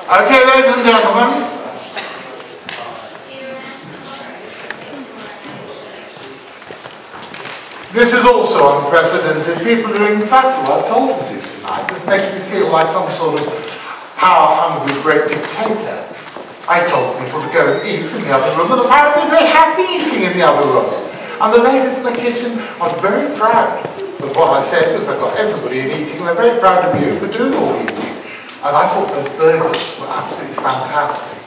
Okay, ladies and gentlemen. This is also unprecedented. People are doing exactly what I told them to do tonight. This makes me feel like some sort of power-hungry great dictator. I told people to go and eat in the other room, and apparently they have been eating in the other room. And the ladies in the kitchen are very proud of what I said, because I've got everybody in eating, and they're very proud of you for doing all the eating. And I thought those burgers were absolutely fantastic.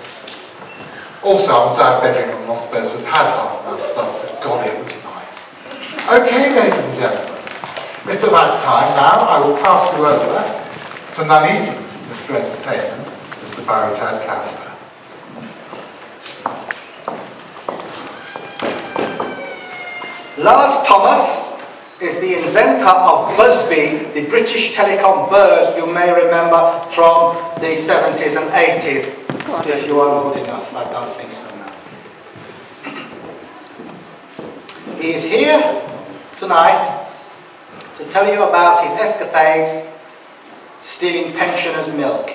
Also, I'm diabetic, I'm not supposed to have had half of that stuff, but God, it was nice. Okay, ladies and gentlemen, it's about time now. I will pass you over to none even Mr. Entertainment, Mr. Barry Tadcaster. Lars Thomas is the inventor of Busby, the British telecom bird you may remember from the 70s and 80s, if you are old enough. I don't think so now. He is here tonight to tell you about his escapades stealing pensioners' milk.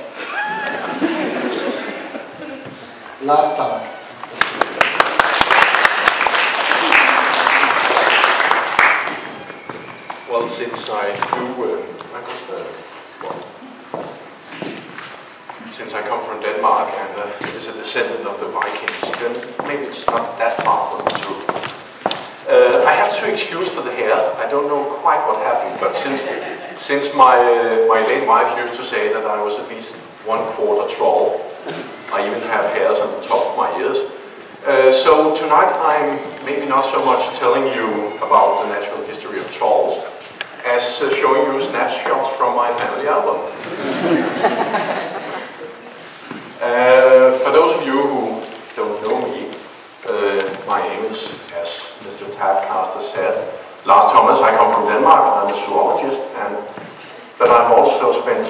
Lars Thomas. Well, since I since I come from Denmark and is a descendant of the Vikings, then maybe it's not that far from the truth. I have to excuse for the hair. I don't know quite what happened, but since my late wife used to say that I was at least 1/4 troll, I even have hairs on the top of my ears. So tonight I'm maybe not so much telling you about the natural history of trolls as showing you snapshots from my family album. For those of you who don't know me, my name is, as Mr. Tadcaster said, Lars Thomas. I come from Denmark. I'm a zoologist, but I've also spent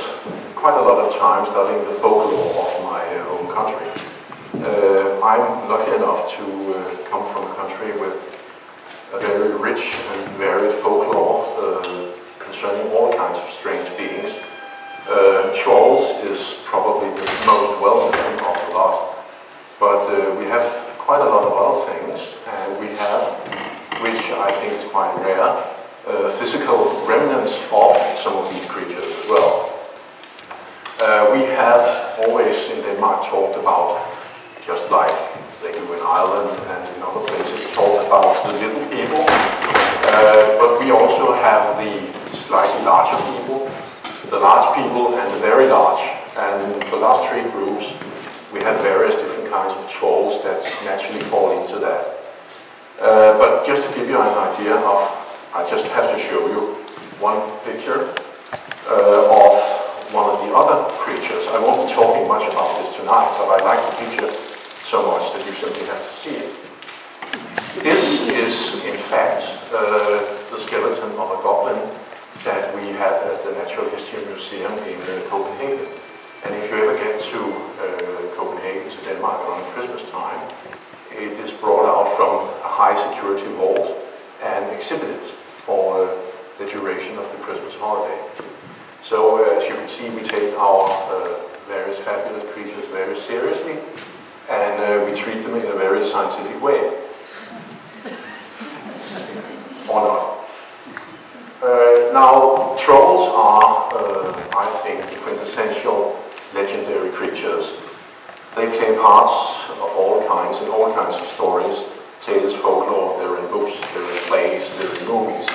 quite a lot of time studying the folklore of my own country. I'm lucky enough to come from a country with a very rich and varied folklore concerning all kinds of strange beings. Trolls is probably the most well-known of the lot, but we have quite a lot of other things, and we have, which I think is quite rare, physical remnants of some of these creatures as well. We have always in Denmark talked about, just like they do in Ireland and in other places, talked about the little people, but we also have the slightly larger people, the large people and the very large. And the last three groups, we have various different kinds of trolls that naturally fall into that. But just to give you an idea of, I just have to show you one picture of one of the other creatures. I won't be talking much about this tonight, but I like the picture so much that you simply have to see it. This is, in fact, the skeleton of a goblin that we have at the Natural History Museum in Copenhagen. And if you ever get to Copenhagen, to Denmark around Christmas time, it is brought out from a high security vault and exhibited for the duration of the Christmas holiday. So as you can see, we take our various fabulous creatures very seriously, and we treat them in a very scientific way. Or not. Now, trolls are, I think, quintessential legendary creatures. They play parts of all kinds in all kinds of stories, tales, folklore. They're in books, they're in plays, they're in movies.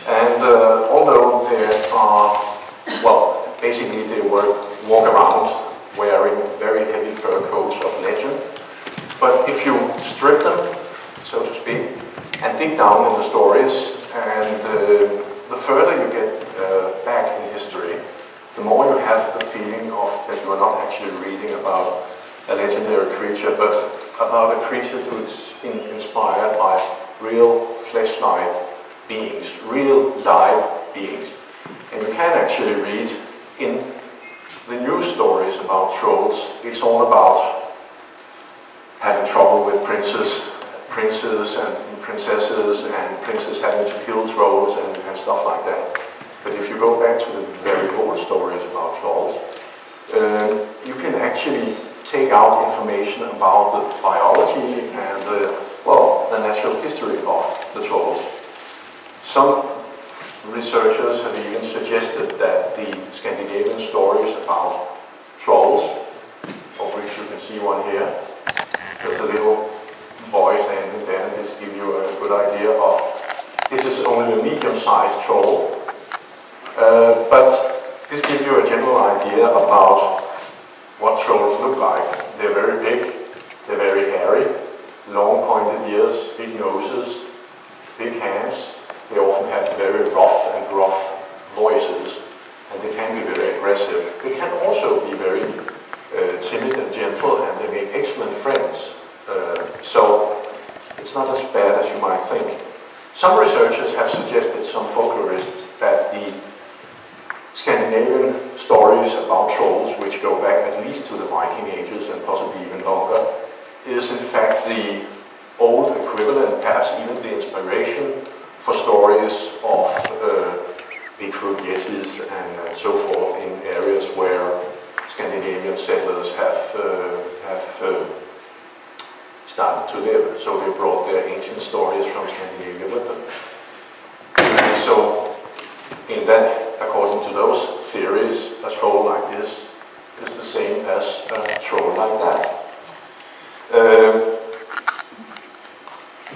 And although there are, well, basically they walk around wearing very heavy fur coats of legend, but if you strip them, so to speak, and dig down in the stories, and the further you get back in history, the more you have the feeling of that you are not actually reading about a legendary creature, but about a creature that's been inspired by real flesh-like beings, real live beings. And you can actually read in the news stories about trolls, it's all about having trouble with princes and princesses and princes having to kill trolls and stuff like that. But if you go back to the very old stories about trolls, you can actually take out information about the biology and well, the natural history of the trolls. Some researchers have even suggested that the Scandinavian stories about trolls, of which you can see one here, there's a little boy standing there, and this gives you a good idea of, this is only a medium-sized troll, but this gives you a general idea about what trolls look like. They're very big, they're very hairy, long pointed ears, big noses, big hands. They often have very rough and gruff voices, and they can be very aggressive. They can also be very timid and gentle, and they make excellent friends. So it's not as bad as you might think. Some researchers have suggested, some folklorists, that the Scandinavian stories about trolls, which go back at least to the Viking ages and possibly even longer, is in fact the old equivalent, perhaps even the inspiration for stories of Bigfoot, Yetis and so forth in areas where Scandinavian settlers have started to live. So they brought their ancient stories from Scandinavia with them. And so in that, according to those theories, a troll like this is the same as a troll like that.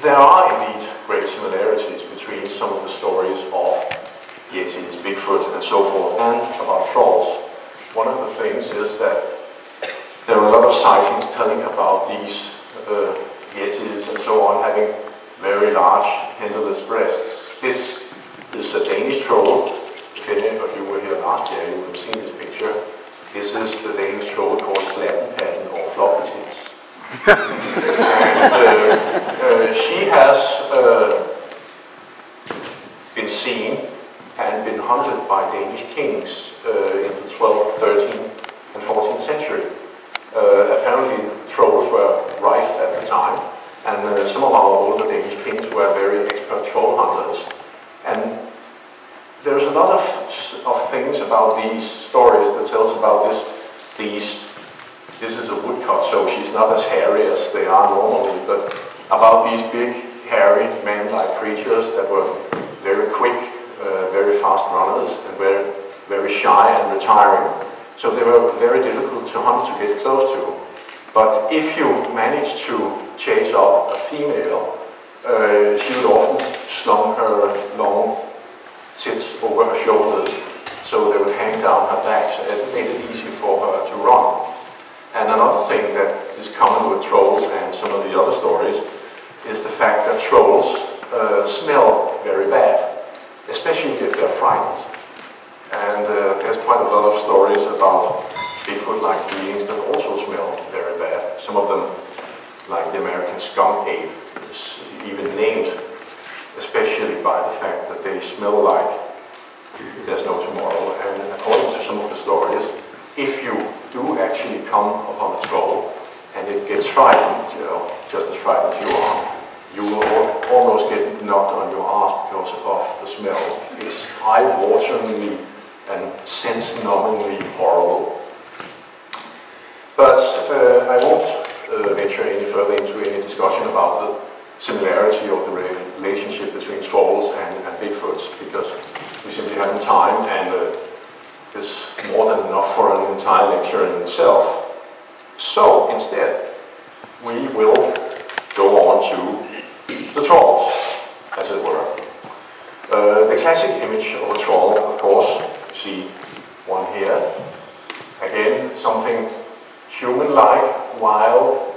There are indeed great similarities between some of the stories of Yetis, Bigfoot and so forth, and about trolls. One of the things is that there are a lot of sightings telling about these Yetis and so on having very large pendulous breasts. This is a Danish troll. If any of you were here last year, you would have seen this picture. This is the Danish troll called Slattenpatten or floppy tits. And she has been seen and been hunted by Danish kings in the 12th, 13th and 14th century. Apparently trolls were rife at the time, and some of our older Danish kings were very expert troll hunters. And there's a lot of things about these stories that tells about this is a woodcut, so she's not as hairy as they are normally, but about these big, hairy, man-like creatures that were very quick, very fast runners, and very shy and retiring. So they were very difficult to hunt, to get close to. But if you managed to chase up a female, she would often slung her long tits over her shoulders, so they would hang down her back, so it made it easy for her to run. And another thing that is common with trolls and some of the other stories is the fact that trolls smell very bad, especially if they're frightened. And there's quite a lot of stories about Bigfoot-like beings that also smell very bad. Some of them, like the American skunk ape, is even named, especially by the fact that they smell like there's no tomorrow. And according to some of the stories, if you do actually come upon a troll and it gets frightened, just as frightened as you will almost get knocked on your ass because of the smell. It's eye-wateringly and sense-numbingly horrible. But I won't venture any further into any discussion about the similarity or the relationship between trolls and Bigfoots, because we simply haven't time, and it's more than enough for an entire lecture in itself. So instead, we will go on to the trolls, as it were. The classic image of a troll, of course, you see one here. Again, something human-like, wild,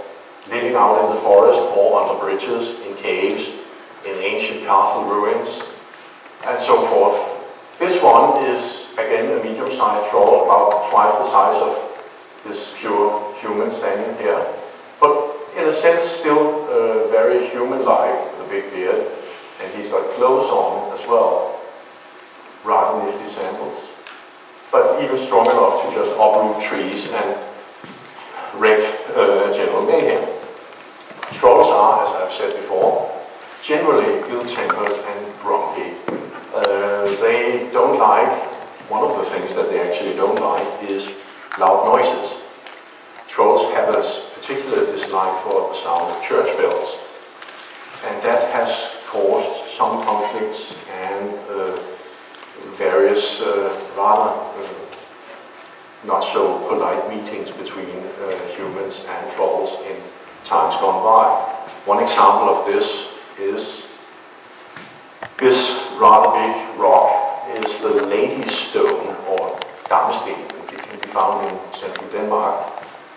living out in the forest or under bridges, in caves, in ancient castle ruins, and so forth. This one is, again, a medium-sized troll, about twice the size of this pure human standing here, but in a sense still very human-like, with a big beard, and he's got clothes on as well, rather nifty sandals, but even strong enough to just uproot trees and wreak general mayhem. Trolls are, as I've said before, generally ill-tempered and grumpy. They don't like, one of the things that they actually don't like is loud noises. Trolls have a particular dislike for the sound of church bells, and that has caused some conflicts and various rather not so polite meetings between humans and trolls in times gone by. One example of this is this rather big rock is the Lady Stone, or Dammesten. It can be found in central Denmark,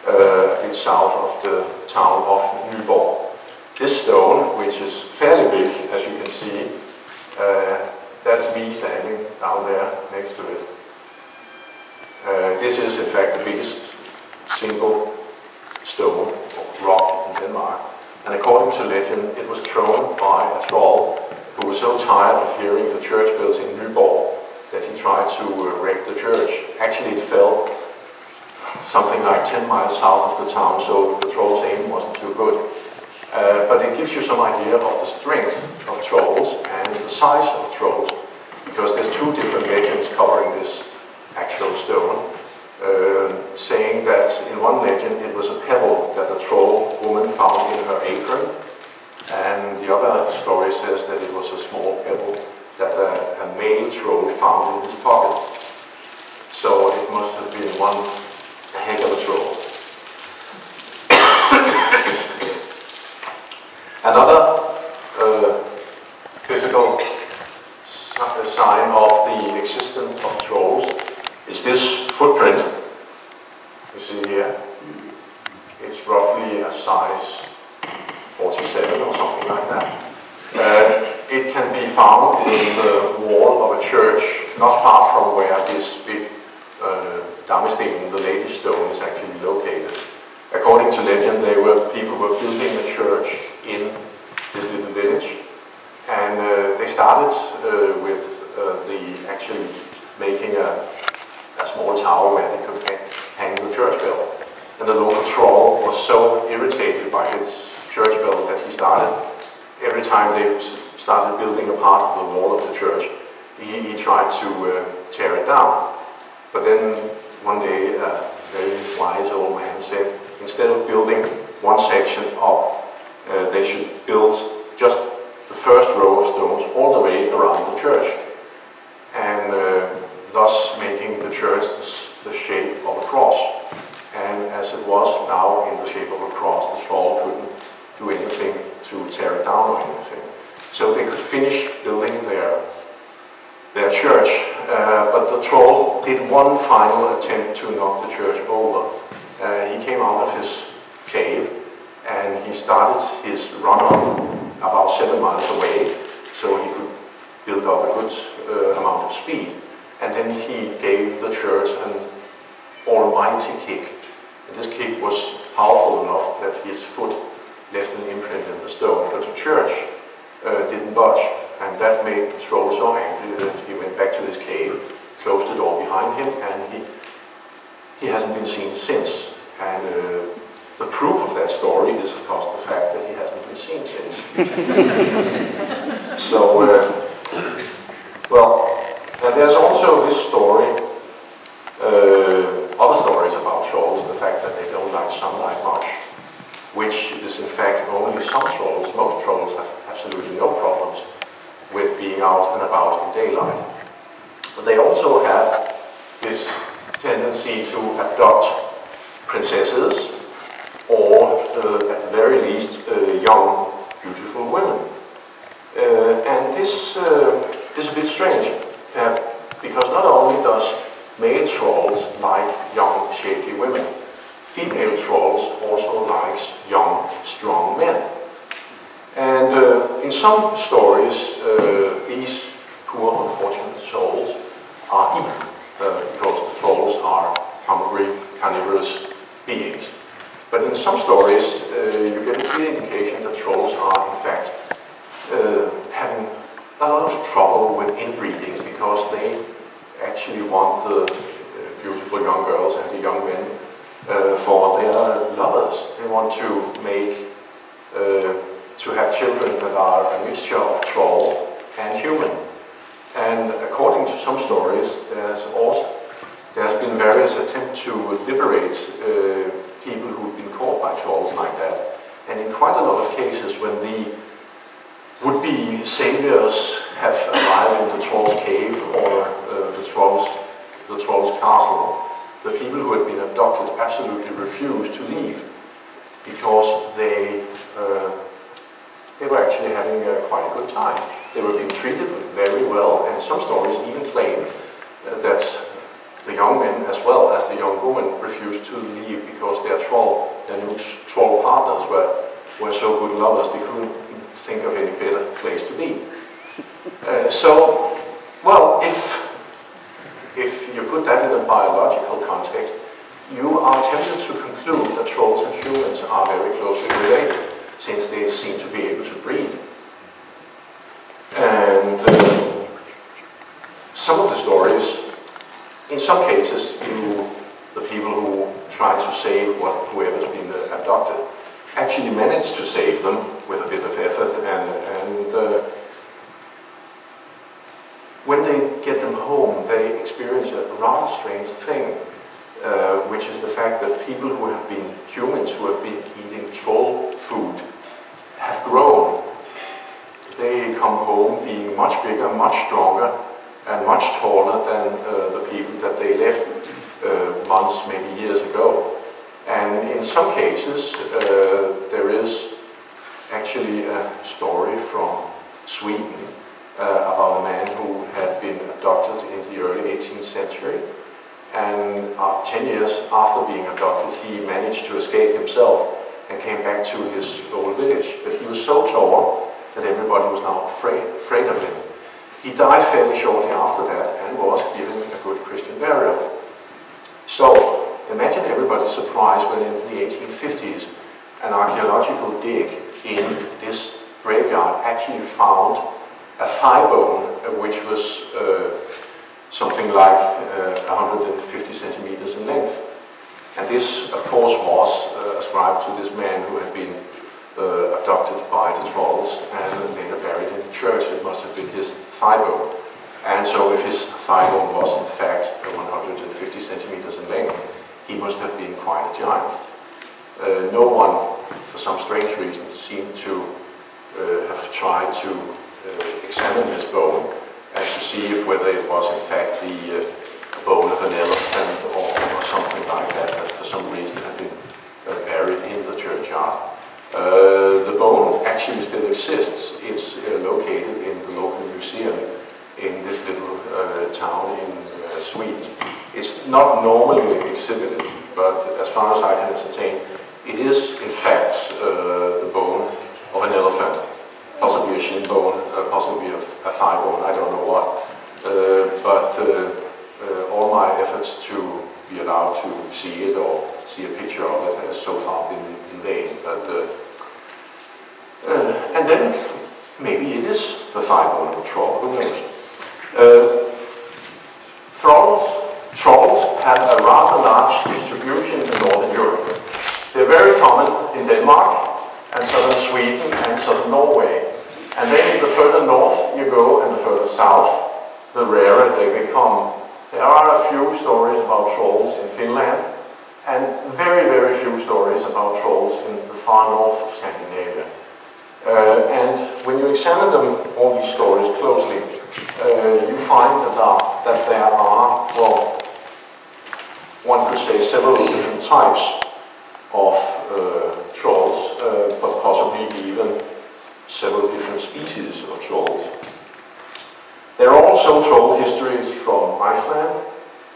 a bit south of the town of Nyborg. This stone, which is fairly big, as you can see, that's me standing down there next to it. This is in fact the biggest single stone or rock in Denmark. And according to legend, it was thrown by a troll who was so tired of hearing the church bells in Nyborg that he tried to wreck the church. Actually, it fell something like 10 miles south of the town, so the troll's aim wasn't too good. But it gives you some idea of the strength of trolls and the size of trolls, because there's two different legends covering this actual stone, saying that in one legend it was a pebble that a troll woman found in her apron, and the other story says that it was a small pebble that a male troll found in his pocket. So it must have been one heck of a troll. Another physical sign of the existence of trolls is this footprint. You see here? It's roughly a size 47 or something like that. It can be found in the wall of a church not far from where this big Dammesten, the Lady Stone, is actually located. According to legend, people were building a church in this little village, and they started with actually making a small tower where they could hang the church bell. And the local troll was so irritated by his church bell that he started, every time they started building a part of the wall of the church, he tried to tear it down. But then one day a very wise old man said, instead of building one section up, they should build just the first row of stones all the way around the church, and thus making the church the shape of a cross. And as it was now in the shape of a cross, the troll couldn't do anything to tear it down or anything. So they could finish building their church, but the troll did one final attempt to knock the church over. He came out of his cave and he started his run-up about 7 miles away, so he could build up a good amount of speed. And then he gave the church an almighty kick. And this kick was powerful enough that his foot left an imprint in the stone, but the church didn't budge. And that made the troll so angry that he went back to his cave, closed the door behind him, and he hasn't been seen since. And the proof of that story is, of course, the fact that he hasn't been seen since. So, well, and there's also this story, other stories about trolls, the fact that they don't like sunlight much, which is in fact only some trolls. Most trolls have absolutely no problems with being out and about in daylight. But they also have this tendency to abduct princesses, or at the very least young, beautiful women. And this is a bit strange, because not only does male trolls like young, shapely women, female trolls also likes young, strong men. And in some stories, these poor, unfortunate souls are eaten, because the trolls are hungry, carnivorous beings. But in some stories, you get a clear indication that trolls are, in fact, having a lot of trouble with inbreeding, because they actually want the beautiful young girls and the young men for their lovers. They want to make, to have children that are a mixture of troll and human. And according to some stories, there's also There has been various attempts to liberate people who've been caught by trolls like that. And in quite a lot of cases, when the would-be saviors have arrived in the troll's cave or the troll's castle, the people who had been abducted absolutely refused to leave because they were actually having quite a good time. They were being treated very well, and some stories even claim that the young men as well as the young women refused to leave because their new troll partners were so good lovers they couldn't think of any better place to be. Well, if you put that in a biological context, you are tempted to conclude that trolls and humans are very closely related, since they seem to be able to breed. And some of the stories, in some cases, the people who try to save whoever's been abducted actually manage to save them with a bit of effort, and when they get them home, they experience a rather strange thing, which is the fact that people who have been humans who have been eating troll food have grown. They come home being much bigger, much stronger, and much taller than the people that they left months, maybe years ago. And in some cases, there is actually a story from Sweden about a man who had been abducted in the early 18th century. And 10 years after being abducted, he managed to escape himself and came back to his old village. But he was so tall that everybody was now afraid of him. He died fairly shortly after that and was given a good Christian burial. So, imagine everybody's surprise when in the 1850s an archaeological dig in this graveyard actually found a thigh bone which was something like 150 centimeters in length. And this, of course, was ascribed to this man who had been abducted by the trolls and later buried in the church. It must have been his thigh bone. And so if his thigh bone was in fact 150 centimeters in length, he must have been quite a giant. No one, for some strange reason, seemed to have tried to examine this bone and to see if whether it was in fact the bone of an elephant or something like that, that for some reason had been buried in the churchyard. The bone actually still exists. It's located in the local museum in this little town in Sweden. It's not normally exhibited, but as far as I can ascertain, it is in fact the bone of an elephant, possibly a shin bone, possibly a thigh bone, I don't know what. But all my efforts to be allowed to see it or see a picture of it has so far been in vain. And then maybe it is the thigh bone of a troll, who knows? Trolls have a rather large distribution in Northern Europe. They're very common in Denmark and southern Sweden and southern Norway. And then the further north you go and the further south, the rarer they become. There are a few stories about trolls in Finland and very, very few stories about trolls in the far north of Scandinavia. And when you examine them, all these stories closely, you find that there are, well, one could say several different types of trolls, but possibly even several different species of trolls. There are also troll histories from Iceland,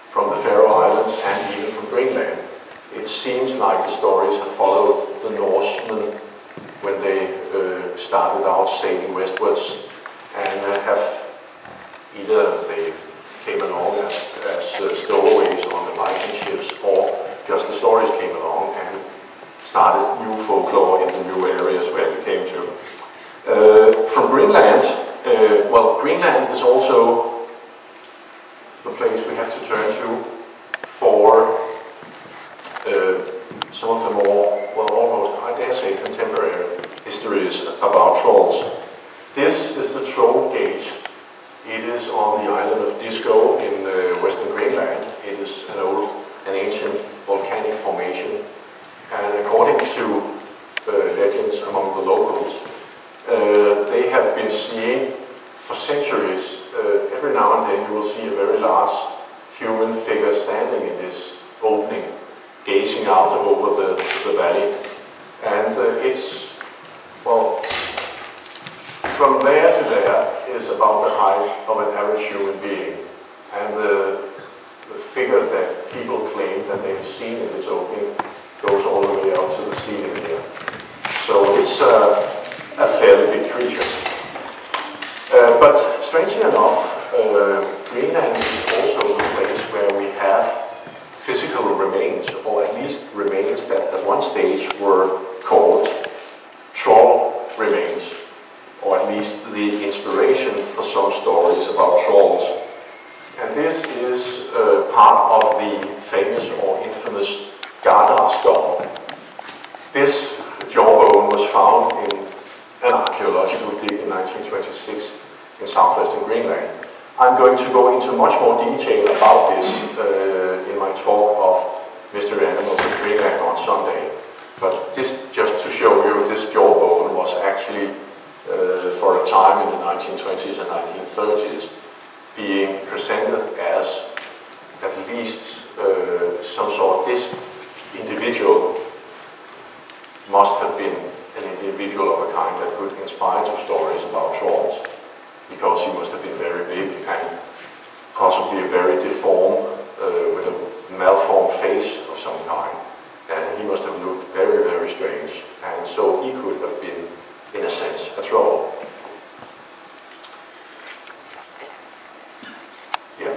from the Faroe Islands, and even from Greenland. It seems like the stories have followed the Norsemen when they started out sailing westwards, and have either they came along as stowaways on the Viking ships, or just the stories came along and started new folklore in the new areas where they came to. From Greenland, well, Greenland is also the place we have to turn to for some of the more, well, almost, I dare say, contemporary histories about trolls. This is the Troll Gate. It is on the island of Disco in western Greenland. It is an see a very large human figure standing in this opening, gazing out over the valley. And it's, well, from there to there is about the height of an average human being. And the figure that people claim that they've seen in this opening goes all the way up to the ceiling here. So it's a fairly big creature. But strangely enough, Greenland is also the place where we have physical remains, or at least remains that at one stage were called troll remains, or at least the inspiration for some stories about trolls. And this is part of the famous or infamous Gardar skull. This jawbone was found in an archaeological dig in 1926 in southwestern Greenland. I'm going to go into much more detail about this in my talk of Mystery Animals in Greenland on Sunday. But this, just to show you, this jawbone was actually, for a time in the 1920s and 1930s, being presented as at least some sort of this individual must have been an individual of a kind that could inspire to stories about trolls, because he must have been very big and possibly very deformed, with a malformed face of some kind, and he must have looked very, very strange, and so he could have been, in a sense, a troll. Yeah.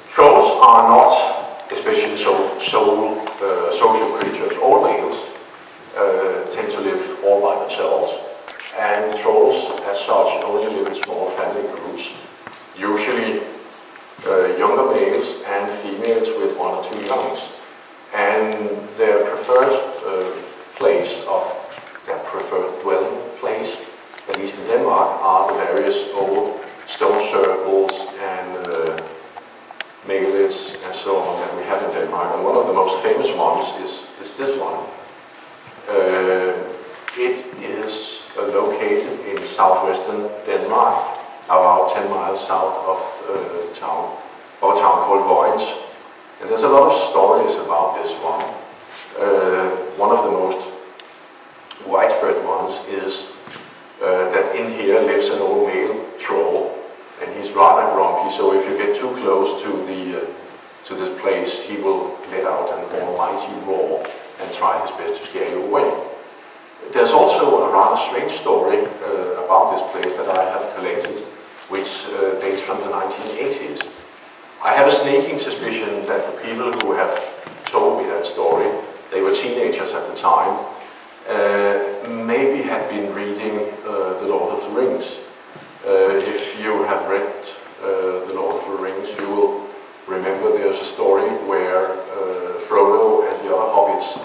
Trolls are not especially social creatures. All males tend to live all by themselves, and trolls as such only live in small family groups, usually younger males and females with one or two youngs. And their preferred dwelling place, at least in Denmark, are the various old stone circles and megaliths and so on that we have in Denmark. And one of the most famous ones is this one. It is located in southwestern Denmark, about 10 miles south of a town called Vojens. And there's a lot of stories about this one. One of the most widespread ones is that in here lives an old male troll, and he's rather grumpy, so if you get too close to this place, he will let out an almighty roar and try his best to scare you away. There's also a rather strange story about this place that I have collected, which dates from the 1980s. I have a sneaking suspicion that the people who have told me that story, they were teenagers at the time, maybe had been reading The Lord of the Rings. If you have read The Lord of the Rings, you will remember there's a story where Frodo and the other hobbits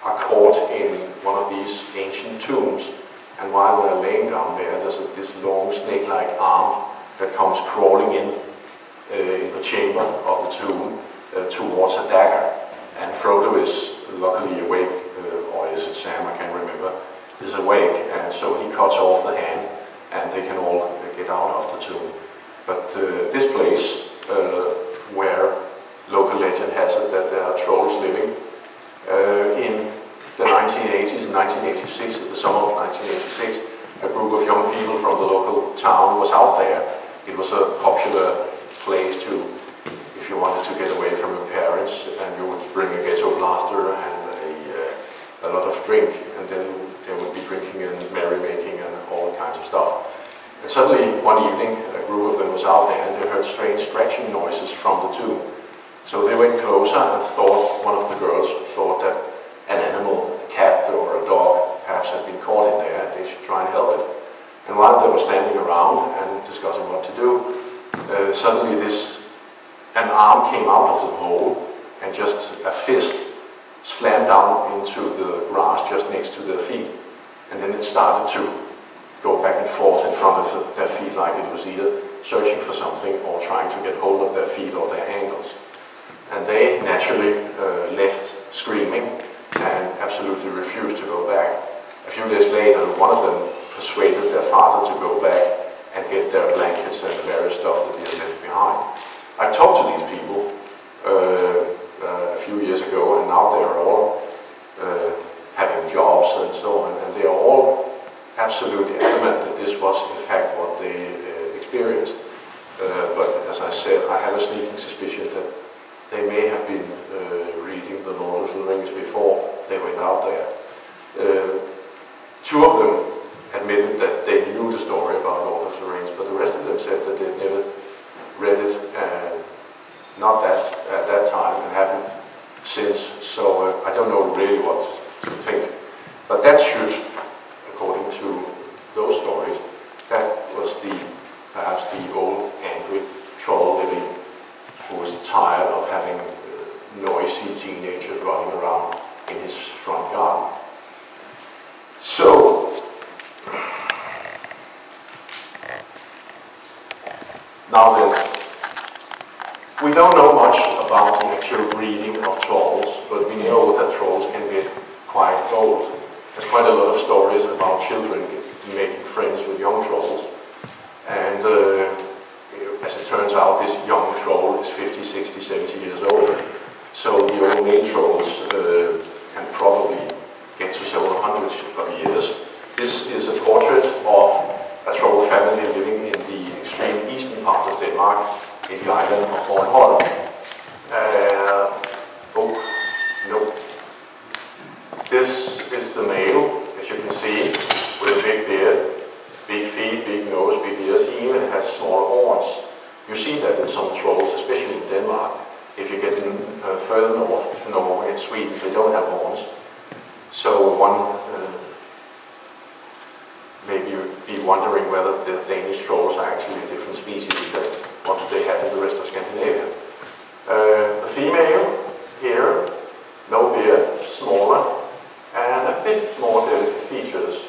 are caught in one of these ancient tombs, and while they're laying down there, there's this long snake-like arm that comes crawling in the chamber of the tomb towards a dagger. And Frodo is luckily awake, or is it Sam, I can't remember, is awake, and so he cuts off the hand, and they can all get out of the tomb. But this place, where local legend has it that there are trolls living, in the 1980s, 1986, at the summer of 1986, a group of young people from the local town was out there. It was a popular place to, if you wanted to get away from your parents, and you would bring a ghetto blaster and a lot of drink, and then they would be drinking and merrymaking and all kinds of stuff. And suddenly, one evening, a group of them was out there, and they heard strange scratching noises from the tomb. So they went closer and thought, one of the girls thought that an animal, a cat or a dog, perhaps had been caught in there, and they should try and help it. And while they were standing around and discussing what to do, suddenly an arm came out of the hole, and just a fist slammed down into the grass just next to their feet. And then it started to go back and forth in front of their feet, like it was either searching for something or trying to get hold of their feet or their ankles. And they naturally left screaming and absolutely refused to go back. A few days later, one of them persuaded their father to go back and get their blankets and various stuff that they have left behind. I talked to these people a few years ago, and now they are all having jobs and so on, and they are all absolutely adamant that this was in fact what they experienced. But as I said, I have a sneaking suspicion that they may have been reading the Lord of the Rings before they went out there. Two of them admitted that they knew the story about Lord of the Rings, but the rest of them said that they'd never read it, not at that time, and haven't since. So I don't know really what to think. But that should, according to those stories, that was perhaps the old angry troll living, who was tired of having noisy teenagers running around in his front garden. So, now then, we don't know much about the actual breeding of trolls, but we know that trolls can get quite old. There's quite a lot of stories about children making friends with young trolls, and as it turns out, this young troll is 50, 60, 70 years old. So the old male trolls can probably get to several hundreds of years. This is a portrait of a troll family living in the extreme eastern part of Denmark, in the island of Bornholm. This is the male, as you can see, with a big beard, big feet, big nose, big ears. He even has small horns. You see that in some trolls, especially in Denmark. If you get further north to Norway and Sweden, they don't have horns. So one may be wondering whether the Danish trolls are actually a different species than what they have in the rest of Scandinavia. The female here, no beard, smaller, and a bit more delicate features.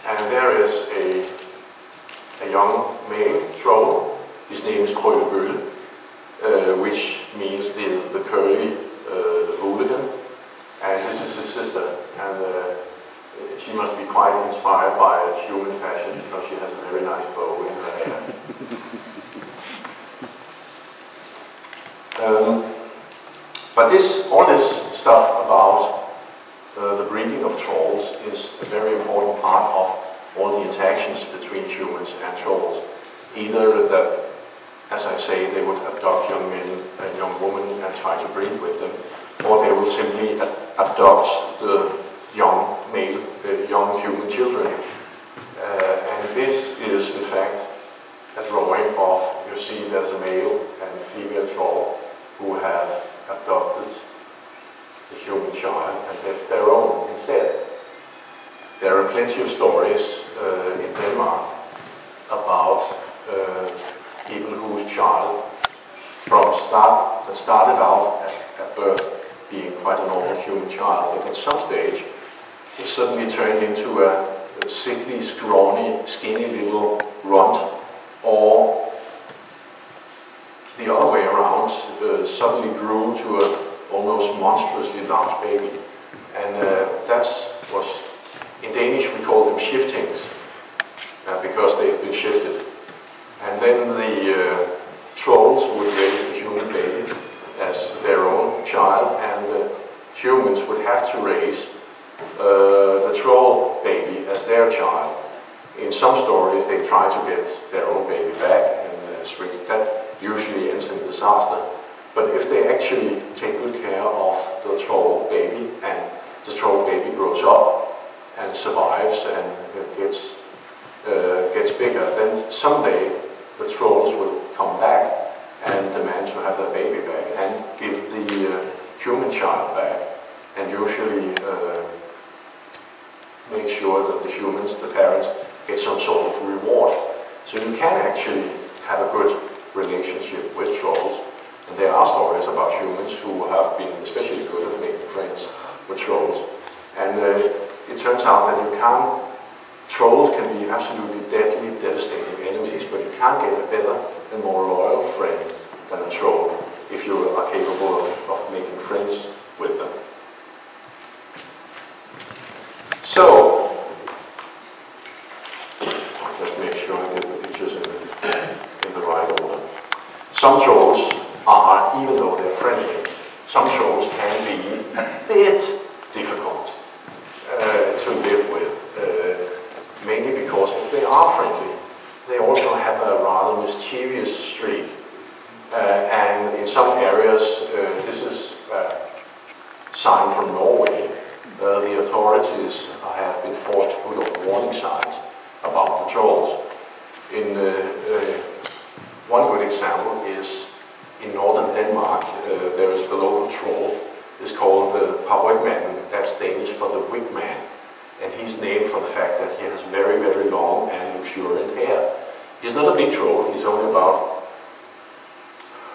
And there is a young male troll. His name is Krøllebølle, which means the curly hooligan. And this is his sister. And she must be quite inspired by human fashion, because she has a very nice bow in her hair. But all this stuff about the breeding of trolls is a very important part of all the interactions between humans and trolls. Either that, as I say, they would adopt young men and young women and try to breed with them, or they will simply adopt the young male, young human children. And this is in fact a drawing of, you see there's a male and a female troll who have adopted the human child and left their own instead. There are plenty of stories in Denmark about people whose child that started out at birth being quite a normal human child, but at some stage it suddenly turned into a sickly, scrawny, skinny little runt, or the other way around, suddenly grew to an almost monstrously large baby. And that was, in Danish we call them shiftings, because they have been shifted. And then the trolls would raise the human baby as their own child, and the humans would have to raise the troll baby as their child. In some stories they try to get their own baby back, and that usually ends in disaster. But if they actually take good care of the troll baby, and the troll baby grows up and survives and gets bigger, then someday the trolls will come back and demand to have their baby back and give the human child back, and usually make sure that the humans, the parents, get some sort of reward. So you can actually have a good relationship with trolls. And there are stories about humans who have been especially good at making friends with trolls. And it turns out that trolls can be absolutely deadly, devastating enemies, but you can't get a better and more loyal friend than a troll if you are capable of making friends with them. So, just make sure I get the pictures in. some trolls are, even though they're friendly, some trolls can be a bit difficult to live with, mainly because if they are friendly, they also have a rather mischievous streak. And in some areas, this is a sign from Norway. The authorities have been forced to put up warning signs about the trolls. One good example is in northern Denmark, there is the local troll. It's called the Parrygmanden. That's Danish for the wig man. And he's named for the fact that he has very, very long and luxuriant hair. He's not a big troll, he's only about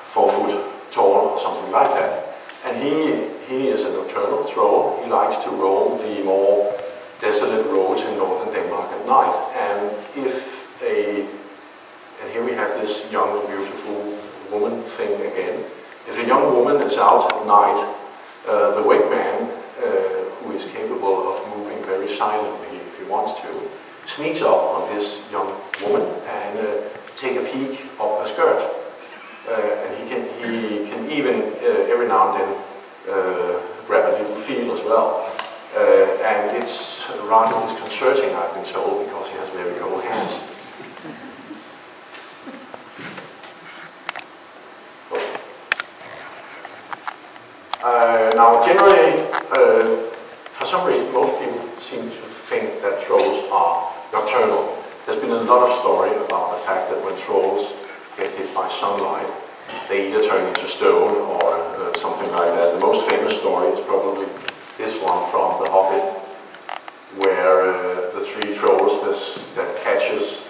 4 foot tall or something like that. And he is a nocturnal troll. He likes to roam the more desolate roads in northern Denmark at night. And here we have this young and beautiful woman thing again. If a young woman is out at night, the wig man, who is capable of moving very silently if he wants to, sneaks up on this young woman and take a peek up her skirt. And he can even every now and then grab a little feel as well. And it's rather disconcerting, I've been told, because he has very cold hands. Now, generally, for some reason, most people seem to think that trolls are nocturnal. There's been a lot of story about the fact that when trolls get hit by sunlight, they either turn into stone or something like that. The most famous story is probably this one from The Hobbit, where the 3 trolls that catches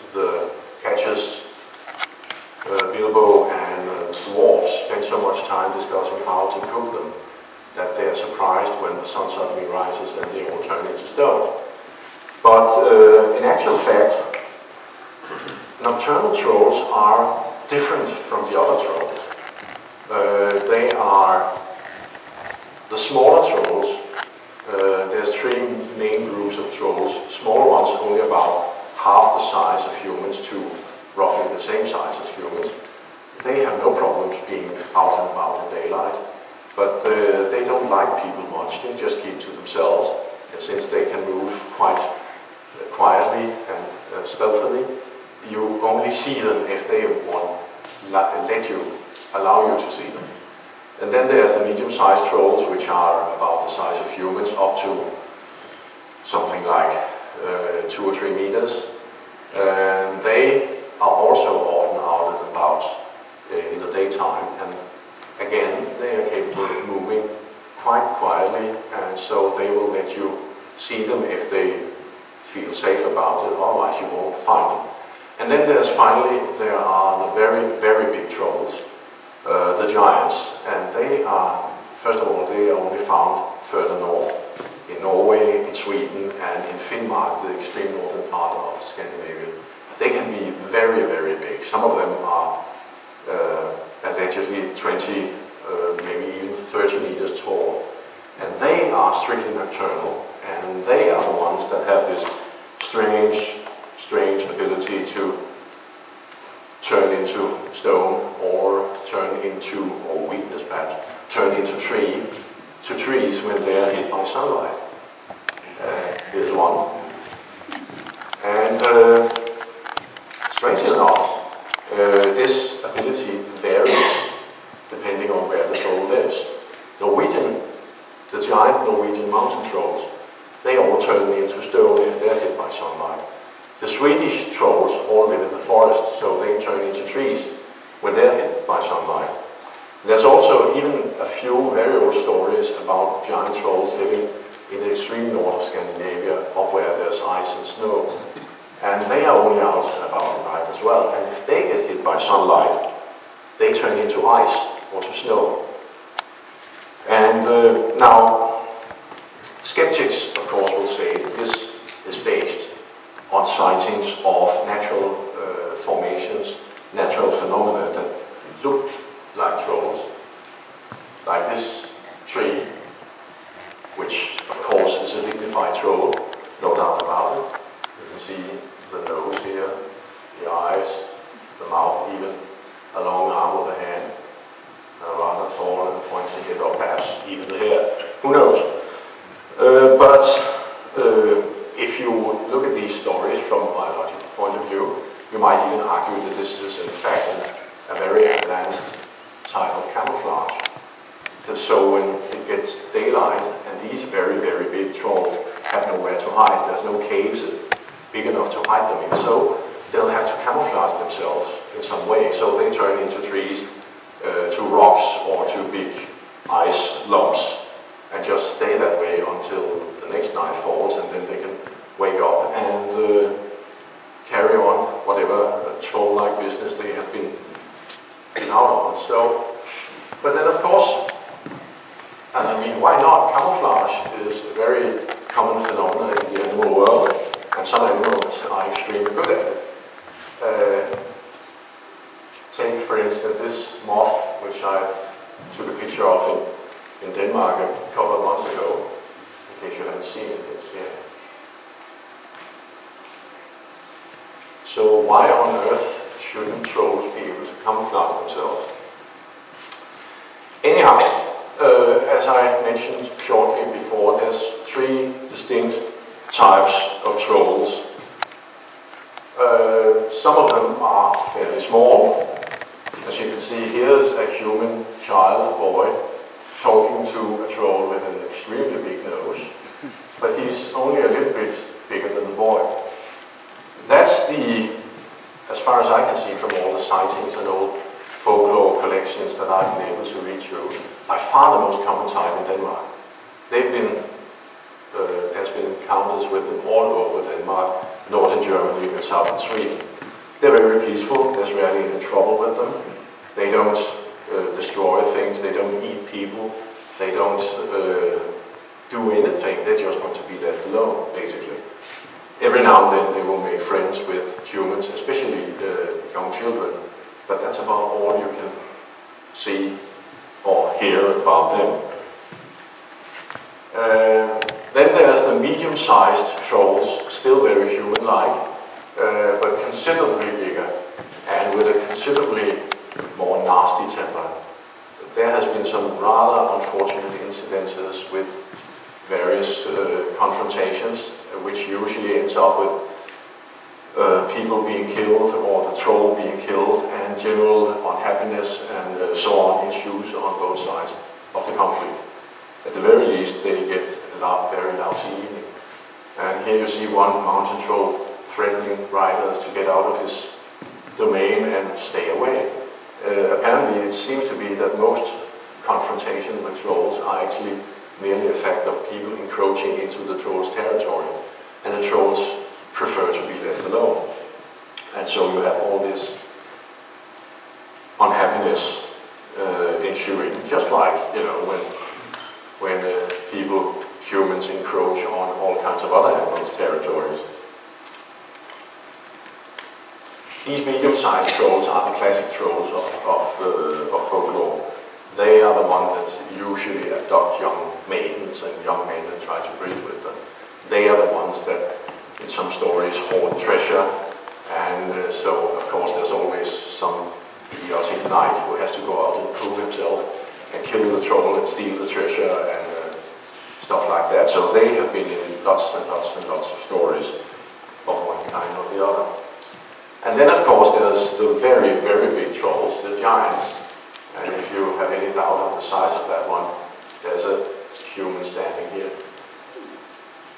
Bilbo and the dwarves spend so much time discussing how to cook them that they are surprised when the sun suddenly rises and they all turn into stone. But in actual fact, nocturnal trolls are different from the other trolls. They are the smaller trolls. There's 3 main groups of trolls. Small ones only about half the size of humans to roughly the same size as humans. They have no problems being out and about in daylight, but they don't like people much. They just keep to themselves. And since they can move quite quietly and stealthily, you only see them if they allow you to see them. And then there's the medium-sized trolls, which are about the size of humans, up to something like 2 or 3 meters. And they are also often out and about in the daytime, and again, they are capable of moving quite quietly, and so they will let you see them if they feel safe about it, otherwise you won't find them. And then there are the very, very big trolls, the giants, and they are, first of all, they are only found further north, in Norway, in Sweden, and in Finnmark, the extreme northern part of Scandinavia. They can be very, very big. Some of them are allegedly 20, maybe even 30 meters tall. And they are strictly nocturnal, and they are the ones that have this strange ability to turn into stone or weakness perhaps, turn into trees when they are hit by sunlight. Here's one. And strangely enough, this ability varies depending on where the troll lives. The giant Norwegian mountain trolls, they all turn into stone if they're hit by sunlight. The Swedish trolls all live in the forest, so they turn into trees when they're hit by sunlight. There's also even a few very old stories about giant trolls living in the extreme north of Scandinavia, up where there's ice and snow. And they are only out and about at night as well. And if they get hit by sunlight, they turn into ice or to snow. And now, skeptics, of course, will say that this is based on sightings of natural formations, natural phenomena that look like trolls, like this tree, which, of course, is a dignified troll, no doubt about it. You can see the nose here, the eyes, the mouth, even a long arm with a hand. type of camouflage. So when it gets daylight and these very, very big trolls have nowhere to hide, there's no caves big enough to hide them in, so they'll have to camouflage themselves in some way. So they turn into trees, to rocks or to big ice lumps and just stay that way until the next night falls, and then they can wake up and carry on whatever troll-like business they have been out on. So, but then of course, and I mean, why not? Camouflage is a very common phenomenon in the animal world, and some animals are extremely good at it. Take, for instance, this moth, which I took a picture of in Denmark a couple of months ago, in case you haven't seen it, it's here. So why on earth shouldn't trolls be able to camouflage themselves? Anyhow, as I mentioned shortly before, there's 3 distinct types of trolls. Some of them are fairly small. As you can see, here's a human child, a boy, talking to a troll with an extremely big nose, but he's only a little bit bigger than the boy. That's the, as far as I can see from all the sightings and old folklore collections that I've been able to read through, by far the most common type in Denmark. There's been encounters with them all over Denmark, northern Germany and southern Sweden. They're very peaceful, there's rarely any trouble with them. They don't destroy things, they don't eat people, they don't do anything, they just want to be left alone, basically. Every now and then they will make friends with humans, especially young children, but that's about all you can see or hear about them. Then there's the medium-sized trolls, still very human-like, but considerably bigger and with a considerably more nasty temper. There has been some rather unfortunate incidences with various confrontations, which usually ends up with people being killed or the troll being killed, and general unhappiness and so on ensues on both sides of the conflict. At the very least, they get a very lousy evening. And here you see one mountain troll threatening riders to get out of his domain and stay away. Apparently, it seems to be that most confrontations with trolls are actually merely a fact of people encroaching into the troll's territory, and the trolls prefer to be left alone. And so you have all this unhappiness ensuing, just like, you know, when people, humans, encroach on all kinds of other animals' territories. These medium-sized trolls are the classic trolls of folklore. They are the ones that usually adopt young maidens and young men and try to breed with them. They are the ones that, in some stories, hoard treasure, and so, of course, there's always some idiotic knight who has to go out and prove himself and kill the troll and steal the treasure and stuff like that. So they have been in lots and lots and lots of stories of one kind or the other. And then, of course, there's the very, very big trolls, the giants. And if you have any doubt of the size of that one, there's a human standing here.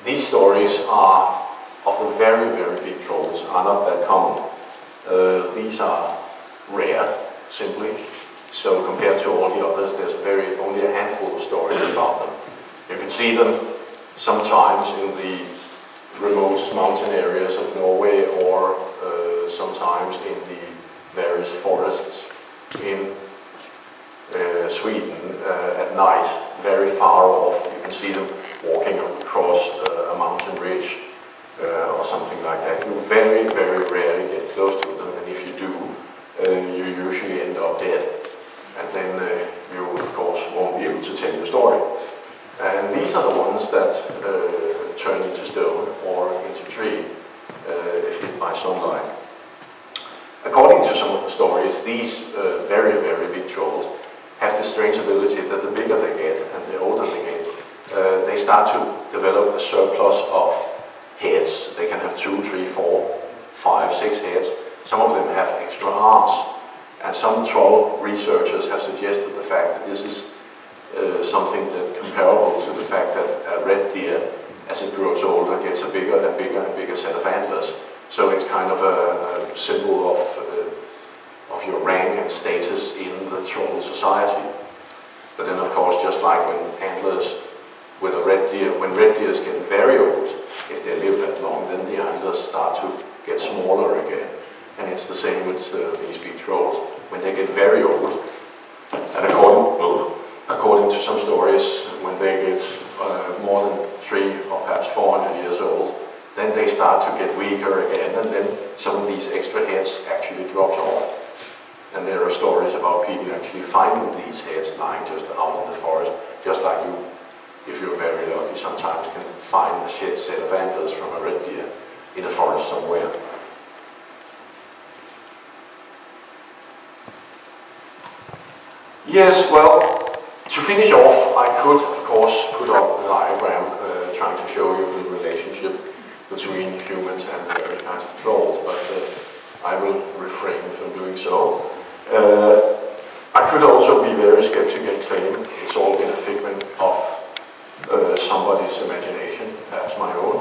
These stories are of the very, very big trolls are not that common. These are rare, simply. So compared to all the others, there's only a handful of stories about them. You can see them sometimes in the remote mountain areas of Norway, or sometimes in the various forests in Sweden at night, very far off. You can see them walking across a mountain ridge or something like that. You very, very rarely get close to them, and if you do, you usually end up dead. And then you, of course, won't be able to tell your story. And these are the ones that turn into stone or into tree if hit by sunlight. According to some of the stories, these very, very big trolls have the strange ability that the bigger they get and the older they get, they start to develop a surplus of heads. They can have 2, 3, 4, 5, 6 heads. Some of them have extra arms. And some troll researchers have suggested the fact that this is something that comparable to the fact that a red deer, as it grows older, gets a bigger and bigger and bigger set of antlers. So it's kind of a symbol of your rank and status in the troll society. But then, of course, just like when antlers with a red deer, when red deers get very old, if they live that long, then the antlers start to get smaller again. And it's the same with these big trolls. When they get very old, and according to some stories, when they get more than 300 or perhaps 400 years old, then they start to get weaker again, and then some of these extra heads actually drops off. And there are stories about people actually finding these heads lying just out in the forest, just like you, if you're very lucky, sometimes can find a shed set of antlers from a red deer in a forest somewhere. Yes, well, to finish off, I could, of course, put up a diagram trying to show you the relationship between humans and various kinds of trolls, but I will refrain from doing so. I could also be very skeptical and claim it's all been a figment of somebody's imagination, perhaps my own.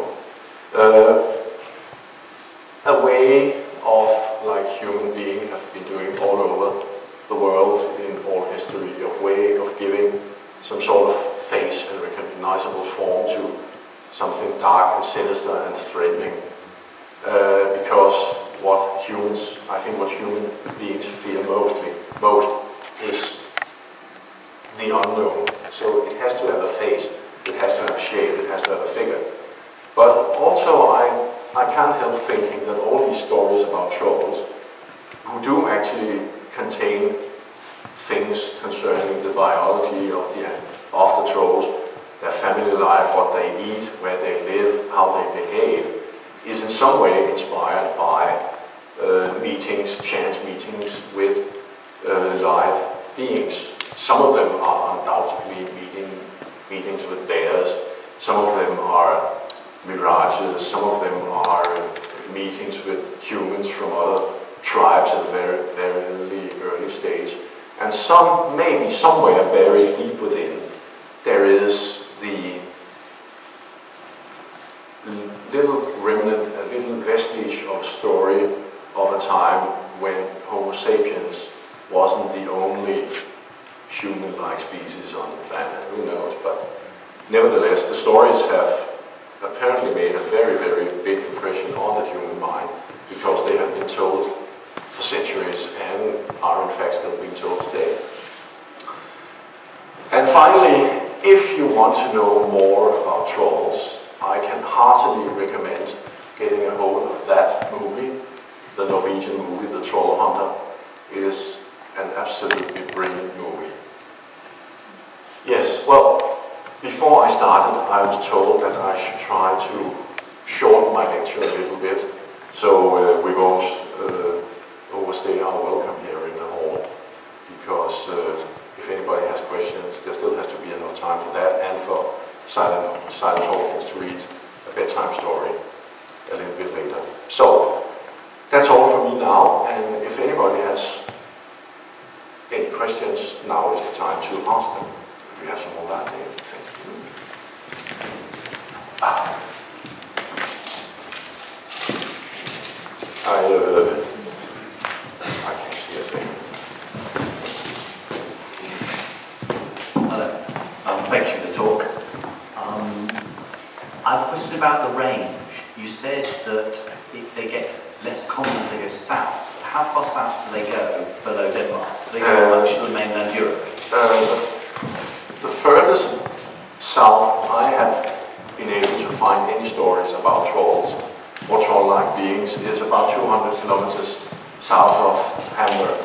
A way of, like human beings have been doing all over the world in all history, a way of giving some sort of face and recognizable form to something dark and sinister and threatening. Because I think what human beings fear most is the unknown. So it has to have a face, it has to have a shape, it has to have a figure. But also I can't help thinking that all these stories about trolls, who do actually contain things concerning the biology of the trolls, their family life, what they eat, where they live, how they behave, is in some way inspired by chance meetings with live beings. Some of them are undoubtedly meetings with bears, some of them are mirages, some of them are meetings with humans from other tribes at a very, very early stage. And some, maybe somewhere buried deep within, there is the little remnant, a little vestige of a story of a time when Homo sapiens wasn't the only human-like species on the planet. Who knows? But nevertheless, the stories have apparently made a very, very big impression on the human mind because they have been told for centuries and are in fact still being told today. And finally, if you want to know more about trolls, I can heartily recommend getting a hold of that movie, the Norwegian movie, The Troll Hunter. It is an absolutely brilliant movie. Yes, well, before I started, I was told that I should try to shorten my lecture a little bit, so we won't overstay our welcome here in the hall, because if anybody has questions, there still has to be enough time for that and for Silent Hawkins to read a bedtime story a little bit later. So, that's all for me now, and if anybody has any questions, now is the time to ask them. We have some more that day. Thank you. I can't see a thing. Hello. Thank you for the talk. I have a question about the range. You said that if they get less common as they go south, how far south do they go below Denmark? Do they go much to mainland Europe? The furthest south I have been able to find any stories about trolls or troll-like beings is about 200 kilometers south of Hamburg.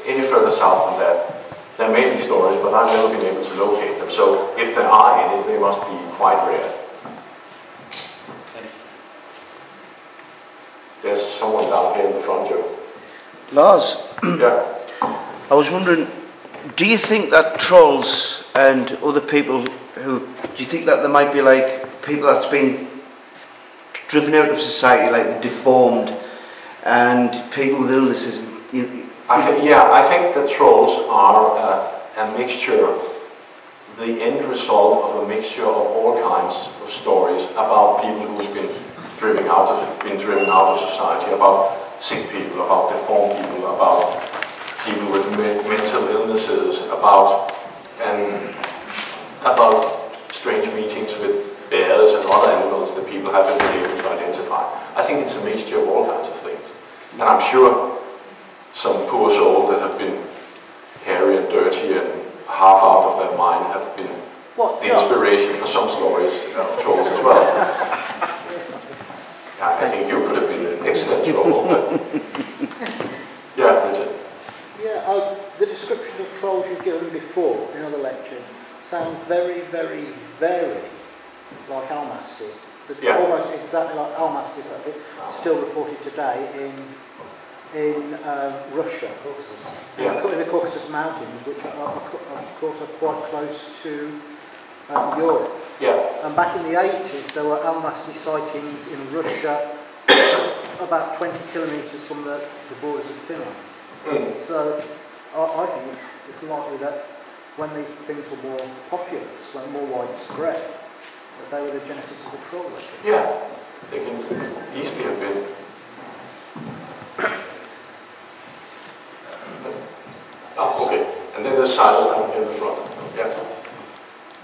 Any further south than that, there may be stories, but I've never been able to locate them. So if there are any, they must be quite rare. There's someone down here in the front, Joe. Lars, Yeah. I was wondering, do you think that trolls and other people do you think that there might be like people that's been driven out of society, like the deformed and people with illnesses, I think the trolls are a mixture, the end result of a mixture of all kinds of stories about people who's been driven out of society, about sick people, about deformed people, about people with mental illnesses, about strange meetings with bears and other animals that people haven't been able to identify. I think it's a mixture of all kinds of things. And I'm sure some poor soul that have been hairy and dirty and half out of their mind have been the inspiration for some stories of trolls as well. I think you could have been an excellent troll. Yeah, Richard. Yeah, the description of trolls you've given before in other lectures sound very, very, very like almasters. Almost exactly like almasters that are still reported today in Russia, in the Caucasus Mountains, which are, of course are quite close to Europe. Yeah. And back in the 80s, there were almasty sightings in Russia about 20 kilometres from the borders of Finland. Mm. So I think it's likely that when these things were more populous, when more widespread, that they were the genesis of the troll legend. Yeah, they can easily have been. Oh, okay. And then there's Silas down here in the front. Yeah.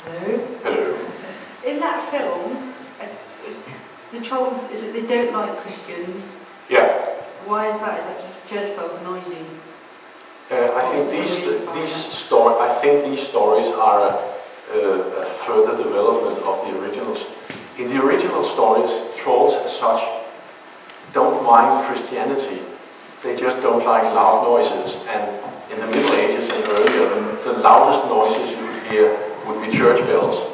Hello. Hello. In that film, the trolls, is it they don't like Christians? Yeah. Why is that? Is it just church bells are noisy? I think these stories are a further development of the originals. In the original stories, trolls as such don't mind Christianity. They just don't like loud noises. And in the Middle Ages and earlier, the loudest noises you would hear would be church bells.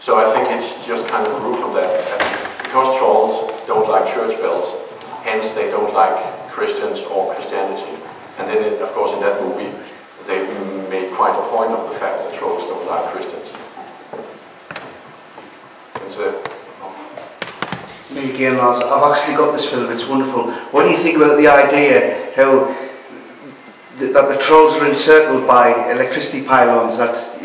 So I think it's just kind of proof of that. Because trolls don't like church bells, hence they don't like Christians or Christianity. And then, of course, in that movie, they made quite a point of the fact that trolls don't like Christians. Me again, Lars. I've actually got this film. It's wonderful. What do you think about the idea how that the trolls are encircled by electricity pylons? That's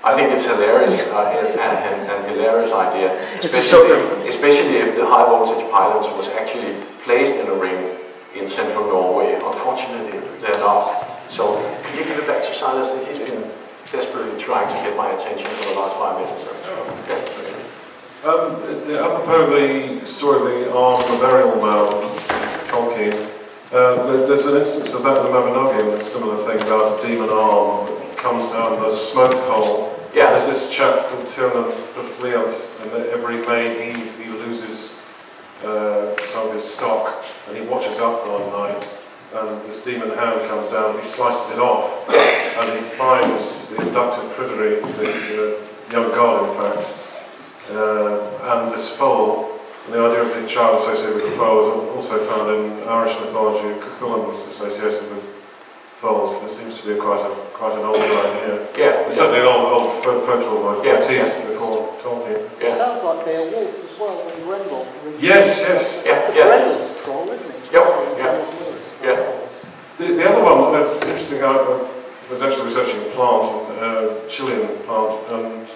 I think it's hilarious and hilarious idea, especially if the high voltage pylons was actually placed in a ring in central Norway. Unfortunately, they're not. So, could you give it back to Silas? He's been desperately trying to get my attention for the last 5 minutes. Okay. Apropos the story of the arm of the burial mound, Tolkien, there's an instance about the Mabinogion, a similar thing about a demon arm that comes down the smoke hole. Yeah. There's this chap called Tiernan Leont, and every May Eve he loses some of his stock, and he watches up one night, and this demon hand comes down, he slices it off, and he finds the abducted privy, the young god in fact, and this foal. And the idea of the child associated with the foal is also found in Irish mythology. Cuchulainn was associated with foals. There seems to be quite an old idea. Yeah. It's certainly an old folklore motif before Tolkien. Yeah. It sounds like Beowulf as well, in Grendel. Yes. Grendel's a troll, isn't it? Yeah. The other one, interesting, I was actually researching a plant, a Chilean plant, and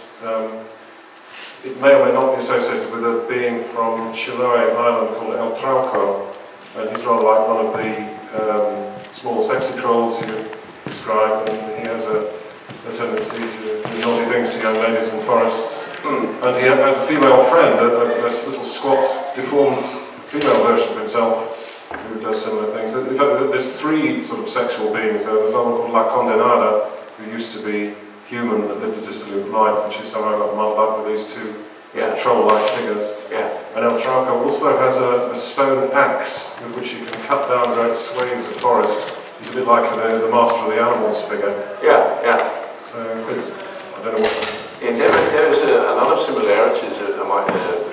it may or may not be associated with a being from Chiloé Island called El Trauco, and he's rather like one of the small sexy trolls you describe, and he has a tendency to do naughty things to young ladies in forests. And he has a female friend, a little squat, deformed female version of himself who does similar things. In fact, there's three sort of sexual beings there. There's another called La Condenada, who used to be human but lived a dissolute life, and she somehow got muddled up with these two troll-like figures. Yeah. And El Trauco also has a stone axe with which he can cut down great swathes of forest. He's a bit like the Master of the Animals figure. Yeah. So I don't know what... There is a lot of similarities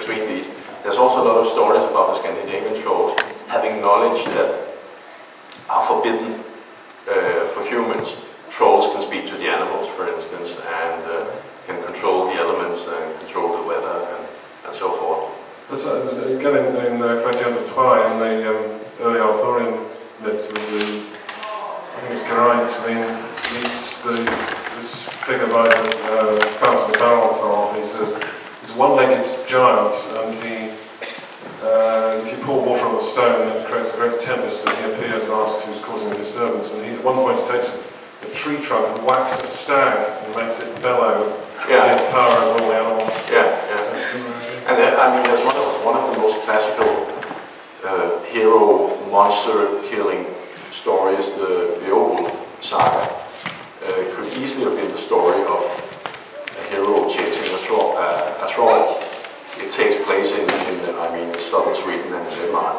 between these. There's also a lot of stories about the Scandinavian trolls having knowledge that are forbidden for humans. Trolls can speak to the animals, for instance, and can control the elements and control the weather and so forth. That's, again, in Chrétien de Troyes, in the early Arthurian myths of think it's great. I mean, meets this figure by the Fountain of Barrel troll. He's a one-legged giant, and if you pour water on a stone, it creates a great tempest, and he appears and asks who's causing the disturbance. And at one point he takes a tree trunk and whacks a stag and makes it bellow. Yeah. Against power of all the animals. Yeah, yeah. And I mean, that's one of the most classical hero monster killing stories, the Beowulf saga. Could easily have been the story of a hero chasing a troll. It takes place in southern Sweden and Denmark.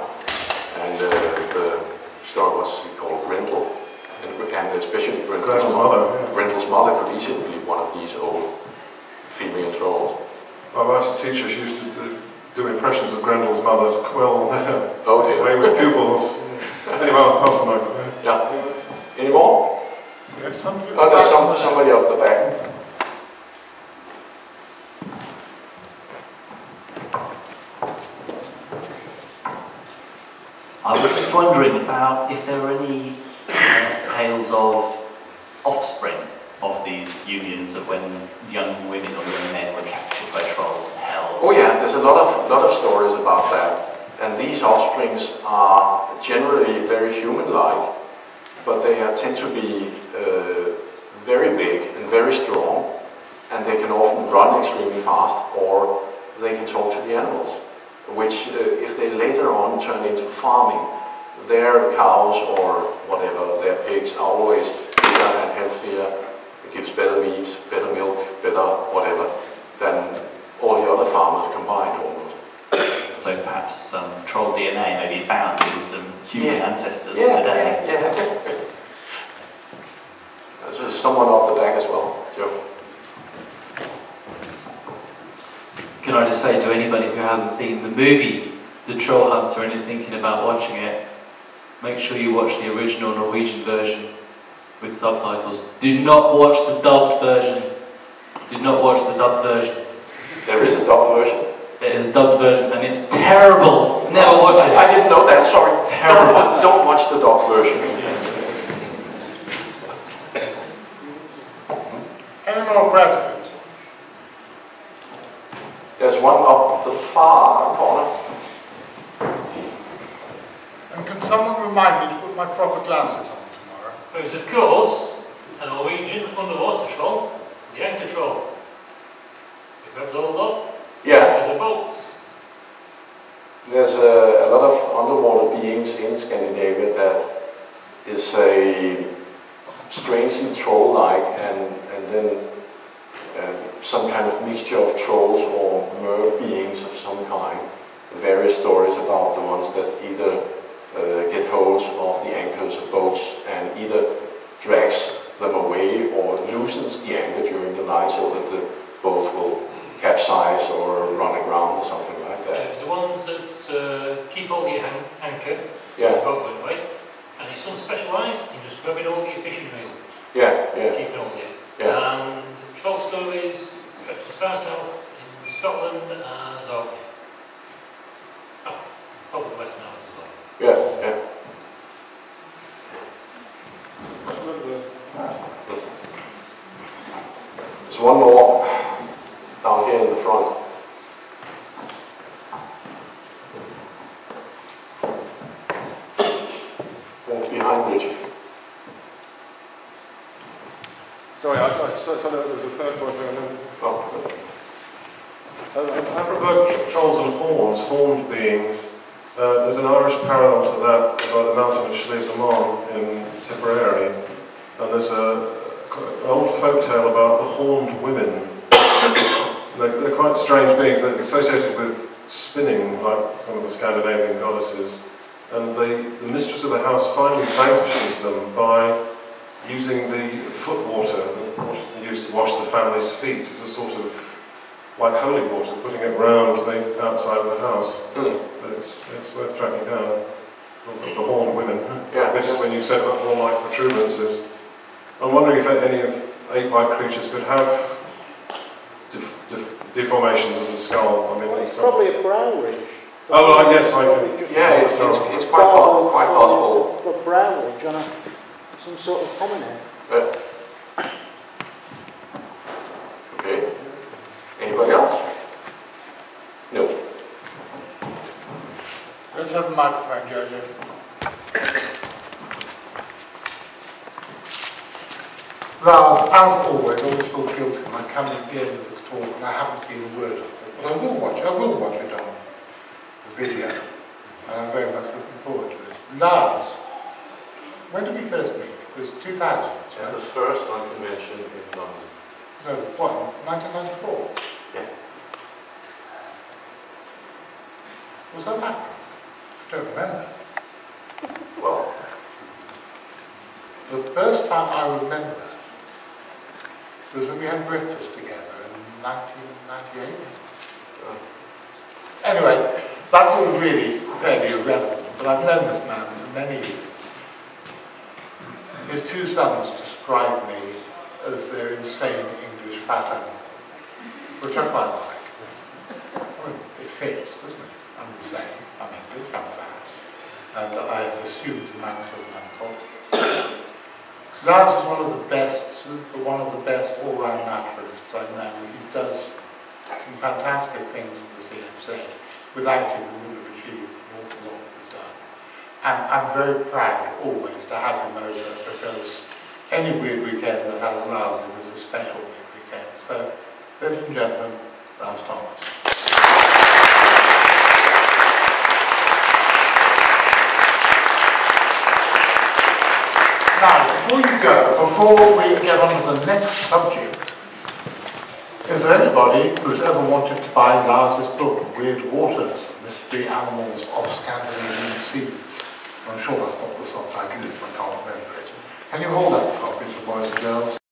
And the story was called Grendel, and especially Grendel's mother. Yeah. Grendel's mother could easily be one of these old female trolls. My wife's teacher, she used to do impressions of Grendel's mother to quell oh dear. wayward pupils. Anyway, I'll pass the microphone. Yeah. Any more? Yes, somebody there's somebody up the back. I was just wondering about if there were any tales of offspring of these unions of when young women or young men were captured by trolls and held. Oh yeah, there's a lot of stories about that. And these offsprings are generally very human-like, but they tend to be very big and very strong, and they can often run extremely fast, or they can talk to the animals, which if they later on turn into farming, their cows or whatever, their pigs are always bigger and healthier. It gives better meat, better milk, better whatever than all the other farmers combined almost. So perhaps some troll DNA may be found in some human ancestors today. Yeah. There's someone up the back as well, Joe. Can I just say to anybody who hasn't seen the movie The Troll Hunter and is thinking about watching it, make sure you watch the original Norwegian version with subtitles. Do not watch the dubbed version. Do not watch the dubbed version. There is a dubbed version? There is a dubbed version and it's terrible. Never watch it. I didn't know that, sorry. Terrible. Don't watch the dubbed version. Any more questions? There's one up the far corner. And can someone remind me to put my proper glasses on tomorrow? There's of course a Norwegian underwater troll, the anchor troll. If that's all up, yeah. There's a boat. There's a lot of underwater beings in Scandinavia that is a strangely troll-like and then some kind of mixture of trolls or mer beings of some kind. Various stories about the ones that either get hold of the anchors of boats and either drags them away or loosens the anchor during the night so that the boat will capsize or run aground or something like that. There's the ones that keep all the anchor, yeah. The boat went away, and there's some specialised in just grabbing all the fishing reel. Yeah. Keeping all the And troll stories stretch as far south in Scotland as Orkney. Oh, probably Western Isles as well. Yeah. There's one more down here in the front. Walk behind Richard. Sorry, I said there was a third point. Apropos trolls and horns, horned beings, there's an Irish parallel to that about the mountain of Schlieve in Tipperary, and there's an old folk tale about the horned women. They're quite strange beings. They're associated with spinning, like some of the Scandinavian goddesses, and the mistress of the house finally vanquishes them by using the foot water used to wash the family's feet as a sort of like holy water, putting it round the outside of the house. But it's worth tracking down. The horned women, which is when you said about horn-like protuberances. I'm wondering if any of ape-like creatures could have deformations of the skull. I mean, it's probably a brown ridge. Yes, I can. Yeah, it's quite possible. The brown ridge on a Some sort of hominid. Okay. Anybody else? No. Let's have the microphone, Jojo. Lars, as always, I always feel guilty when I come in at the end of the talk and I haven't seen a word of it. But I will watch it on the video. And I'm very much looking forward to it. Lars, when did we first meet? It was 2000, right? At the first convention in London. No, what, 1994? Yeah. Was that that? I don't remember. Well, the first time I remember was when we had breakfast together in 1998. Anyway, that's all really fairly irrelevant, but I've known this man for many years. His two sons describe me as their insane English fat uncle, which I quite like. I mean, it fits, doesn't it? I'm insane, I'm English, I'm fat, and I've assumed the mantle of an uncle. Lars is one of the best all-round naturalists I know. He does some fantastic things for the CFC. Without him, we wouldn't have achieved an awful lot we've done. And I'm very proud always to have him over, because any weird weekend that has Lars in is a special weird weekend. So, ladies and gentlemen, Lars Thomas. Now, before we get on to the next subject, is there anybody who's ever wanted to buy Lars's book, Weird Waters, Mystery Animals of Scandinavian Seas? I'm sure that's not the subtitle, I can't remember it. Can you hold up the copies, boys and girls?